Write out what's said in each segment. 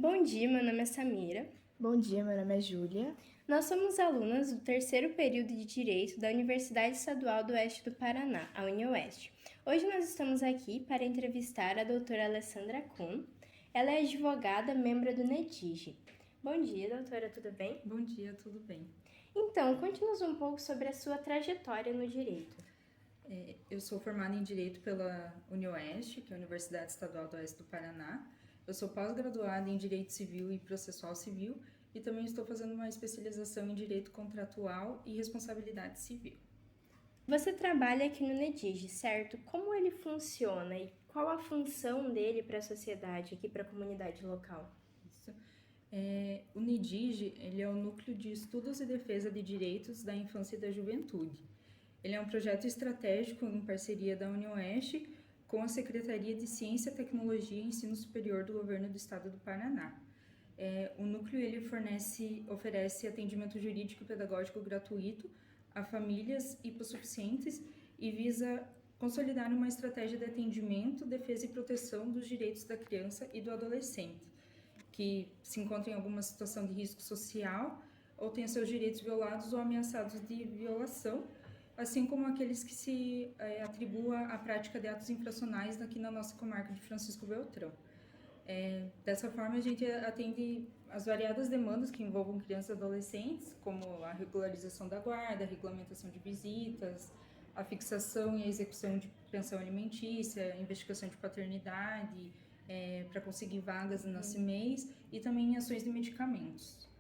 Bom dia, meu nome é Samira. Bom dia, meu nome é Júlia. Nós somos alunas do terceiro período de Direito da Universidade Estadual do Oeste do Paraná, a UniOeste. Hoje nós estamos aqui para entrevistar a doutora Alessandra Kuhn. Ela é advogada, membro do NEDIGE. Bom dia, doutora, tudo bem? Bom dia, tudo bem? Então, conte-nos um pouco sobre a sua trajetória no direito. Eu sou formada em Direito pela UniOeste, que é a Universidade Estadual do Oeste do Paraná. Eu sou pós-graduada em Direito Civil e Processual Civil e também estou fazendo uma especialização em Direito Contratual e Responsabilidade Civil. Você trabalha aqui no NEDIGE, certo? Como ele funciona e qual a função dele para a sociedade, aqui para a comunidade local? Isso. O NIDIGE, ele é o Núcleo de Estudos e Defesa de Direitos da Infância e da Juventude. Ele é um projeto estratégico em parceria da UniOeste com a Secretaria de Ciência, Tecnologia e Ensino Superior do Governo do Estado do Paraná. O núcleo ele oferece atendimento jurídico e pedagógico gratuito a famílias hipossuficientes e visa consolidar uma estratégia de atendimento, defesa e proteção dos direitos da criança e do adolescente, que se encontram em alguma situação de risco social ou tenham seus direitos violados ou ameaçados de violação, assim como aqueles que se atribua à prática de atos infracionais aqui na nossa comarca de Francisco Beltrão. Dessa forma, a gente atende as variadas demandas que envolvam crianças e adolescentes, como a regularização da guarda, a regulamentação de visitas, a fixação e a execução de pensão alimentícia, a investigação de paternidade, para conseguir vagas no NACIMEIS e também ações de medicamentos.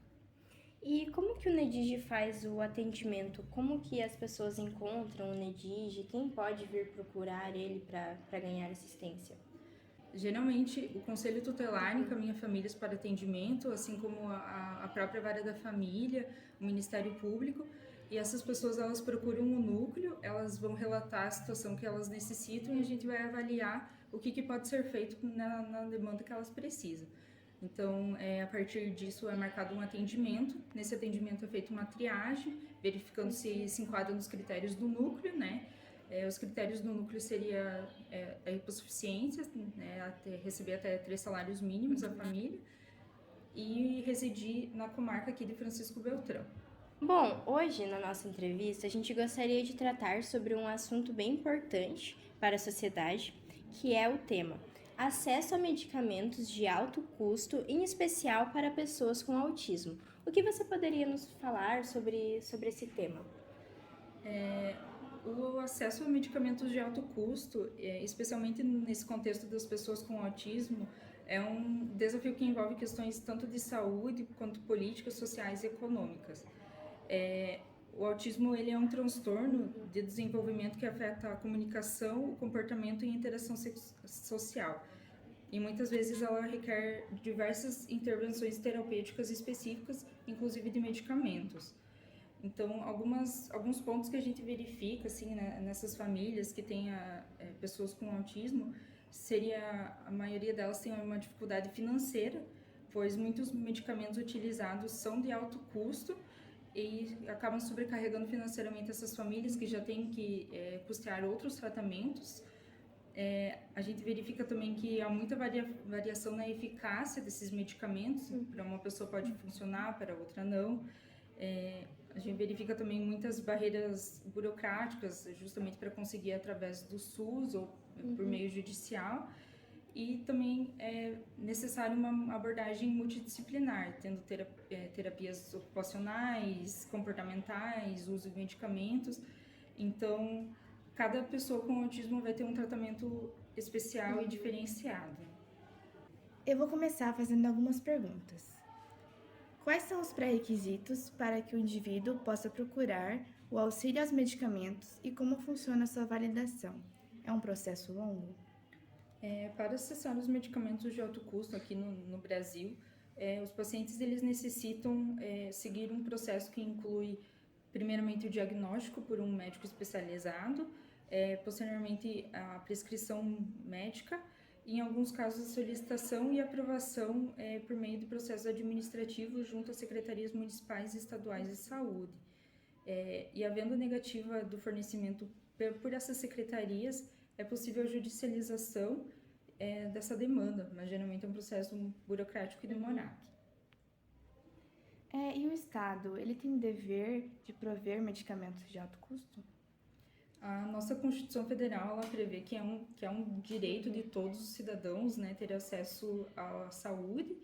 E como que o NEDIGE faz o atendimento? Como que as pessoas encontram o NEDIGE? Quem pode vir procurar ele para ganhar assistência? Geralmente, o Conselho Tutelar encaminha famílias para atendimento, assim como a própria Vara da Família, o Ministério Público, e essas pessoas elas procuram o núcleo, elas vão relatar a situação que elas necessitam e a gente vai avaliar o que pode ser feito na demanda que elas precisam. Então, a partir disso é marcado um atendimento. Nesse atendimento é feita uma triagem, verificando se enquadra nos critérios do núcleo, né? Os critérios do núcleo seria a hipossuficiência, né, receber até 3 salários mínimos a família e residir na comarca aqui de Francisco Beltrão. Bom, hoje na nossa entrevista a gente gostaria de tratar sobre um assunto bem importante para a sociedade, que é o tema acesso a medicamentos de alto custo, em especial para pessoas com autismo. O que você poderia nos falar sobre esse tema? O acesso a medicamentos de alto custo, especialmente nesse contexto das pessoas com autismo, é um desafio que envolve questões tanto de saúde quanto políticas, sociais e econômicas. O autismo ele é um transtorno de desenvolvimento que afeta a comunicação, o comportamento e a interação social. E muitas vezes ela requer diversas intervenções terapêuticas específicas, inclusive de medicamentos. Então, alguns pontos que a gente verifica assim, né, nessas famílias que têm pessoas com autismo, seria a maioria delas tem uma dificuldade financeira, pois muitos medicamentos utilizados são de alto custo e acabam sobrecarregando financeiramente essas famílias que já têm que custear outros tratamentos. A gente verifica também que há muita variação na eficácia desses medicamentos, para uma pessoa pode funcionar, para outra não. A gente verifica também muitas barreiras burocráticas, justamente para conseguir através do SUS ou por meio judicial. E também é necessário uma abordagem multidisciplinar, tendo terapias ocupacionais, comportamentais, uso de medicamentos. Então, cada pessoa com autismo vai ter um tratamento especial e diferenciado. Eu vou começar fazendo algumas perguntas. Quais são os pré-requisitos para que o indivíduo possa procurar o auxílio aos medicamentos e como funciona a sua validação? É um processo longo? Para acessar os medicamentos de alto custo aqui no Brasil, os pacientes eles necessitam seguir um processo que inclui, primeiramente, o diagnóstico por um médico especializado, posteriormente, a prescrição médica, e, em alguns casos, a solicitação e aprovação por meio de processo administrativo junto às secretarias municipais e estaduais de saúde. E havendo negativa do fornecimento por essas secretarias, é possível a judicialização dessa demanda, mas geralmente é um processo burocrático e demorado. E o Estado, ele tem o dever de prover medicamentos de alto custo? A nossa Constituição Federal, ela prevê que é um direito de todos os cidadãos, né, ter acesso à saúde,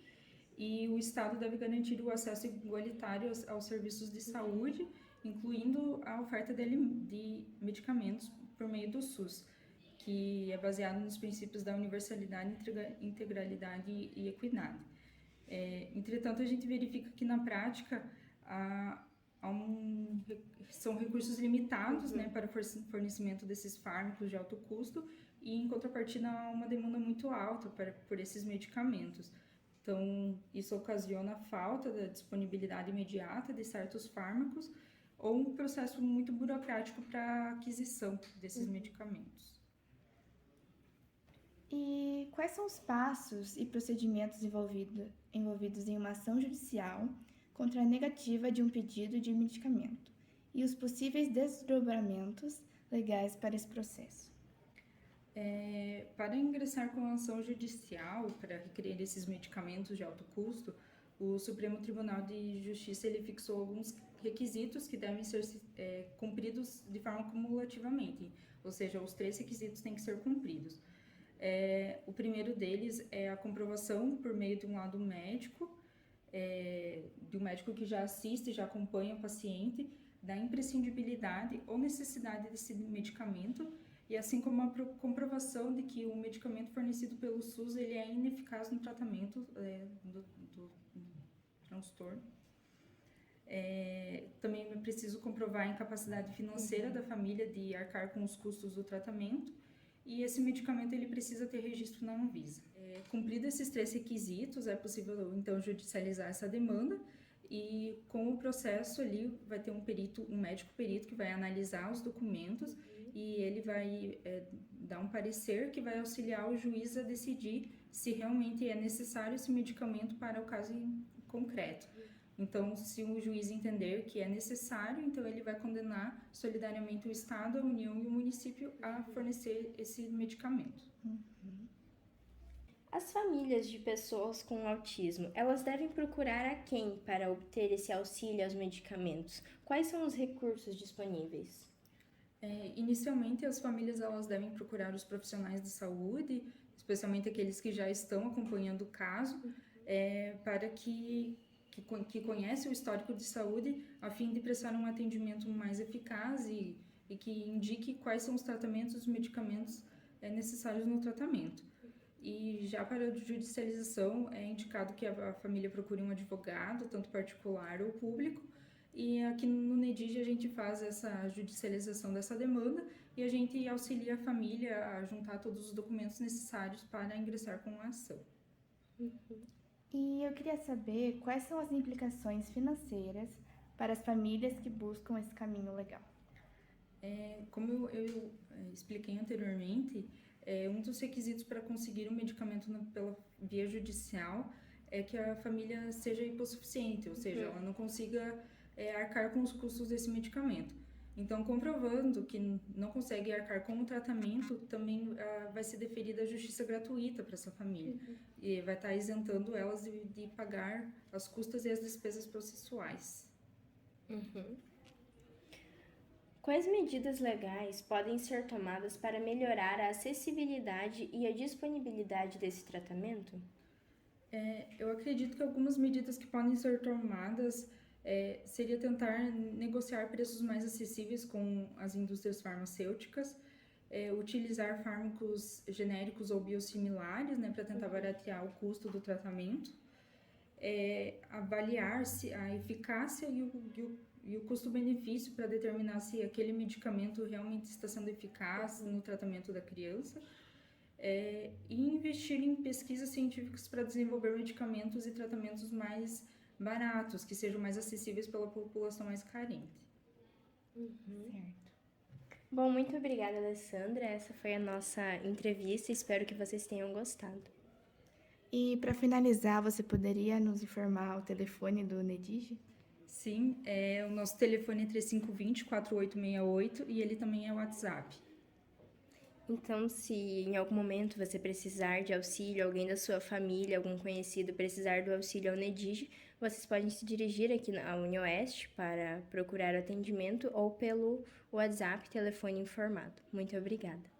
e o Estado deve garantir o acesso igualitário aos serviços de saúde, incluindo a oferta de medicamentos por meio do SUS, que é baseado nos princípios da universalidade, integralidade e equidade. Entretanto, a gente verifica que na prática são recursos limitados, né, para o fornecimento desses fármacos de alto custo, e em contrapartida há uma demanda muito alta por esses medicamentos. Então, isso ocasiona a falta da disponibilidade imediata de certos fármacos ou um processo muito burocrático para a aquisição desses medicamentos. E quais são os passos e procedimentos envolvidos em uma ação judicial contra a negativa de um pedido de medicamento e os possíveis desdobramentos legais para esse processo? Para ingressar com a ação judicial para requerer esses medicamentos de alto custo, o Supremo Tribunal de Justiça ele fixou alguns requisitos que devem ser cumpridos de forma cumulativamente, ou seja, os 3 requisitos têm que ser cumpridos. O primeiro deles é a comprovação por meio de um laudo médico, de um médico que já assiste, já acompanha o paciente, da imprescindibilidade ou necessidade desse medicamento, e assim como a comprovação de que o medicamento fornecido pelo SUS ele é ineficaz no tratamento do transtorno. Também é preciso comprovar a incapacidade financeira da família de arcar com os custos do tratamento, e esse medicamento ele precisa ter registro na Anvisa. Cumprido esses 3 requisitos, é possível então judicializar essa demanda, e com o processo ali vai ter um médico perito que vai analisar os documentos e ele vai dar um parecer que vai auxiliar o juiz a decidir se realmente é necessário esse medicamento para o caso concreto. Então, se o juiz entender que é necessário, então ele vai condenar solidariamente o Estado, a União e o município a fornecer esse medicamento. As famílias de pessoas com autismo, elas devem procurar a quem para obter esse auxílio aos medicamentos? Quais são os recursos disponíveis? Inicialmente, as famílias elas devem procurar os profissionais de saúde, especialmente aqueles que já estão acompanhando o caso, para que conhece o histórico de saúde, a fim de prestar um atendimento mais eficaz e que indique quais são os tratamentos e os medicamentos necessários no tratamento. E já para a judicialização, é indicado que a família procure um advogado, tanto particular ou público, e aqui no NEDIG a gente faz essa judicialização dessa demanda e a gente auxilia a família a juntar todos os documentos necessários para ingressar com a ação. E eu queria saber quais são as implicações financeiras para as famílias que buscam esse caminho legal. Como eu expliquei anteriormente, um dos requisitos para conseguir um medicamento pela via judicial é que a família seja hipossuficiente, ou seja, ela não consiga arcar com os custos desse medicamento. Então, comprovando que não consegue arcar com o tratamento, também vai ser deferida a justiça gratuita para essa família. E vai estar isentando elas de pagar as custas e as despesas processuais. Quais medidas legais podem ser tomadas para melhorar a acessibilidade e a disponibilidade desse tratamento? Eu acredito que algumas medidas que podem ser tomadas seria tentar negociar preços mais acessíveis com as indústrias farmacêuticas, utilizar fármacos genéricos ou biosimilares, né, para tentar baratear o custo do tratamento, avaliar se a eficácia e o custo-benefício para determinar se aquele medicamento realmente está sendo eficaz no tratamento da criança, e investir em pesquisas científicas para desenvolver medicamentos e tratamentos mais baratos, que sejam mais acessíveis pela população mais carente. Certo. Bom, muito obrigada, Alessandra. Essa foi a nossa entrevista. Espero que vocês tenham gostado. E para finalizar, você poderia nos informar o telefone do NEDIG? Sim, o nosso telefone é 3520-4868 e ele também é o WhatsApp. Então, se em algum momento você precisar de auxílio, alguém da sua família, algum conhecido precisar do auxílio ao NEDIG, vocês podem se dirigir aqui na UniOeste para procurar o atendimento ou pelo WhatsApp, telefone informado. Muito obrigada.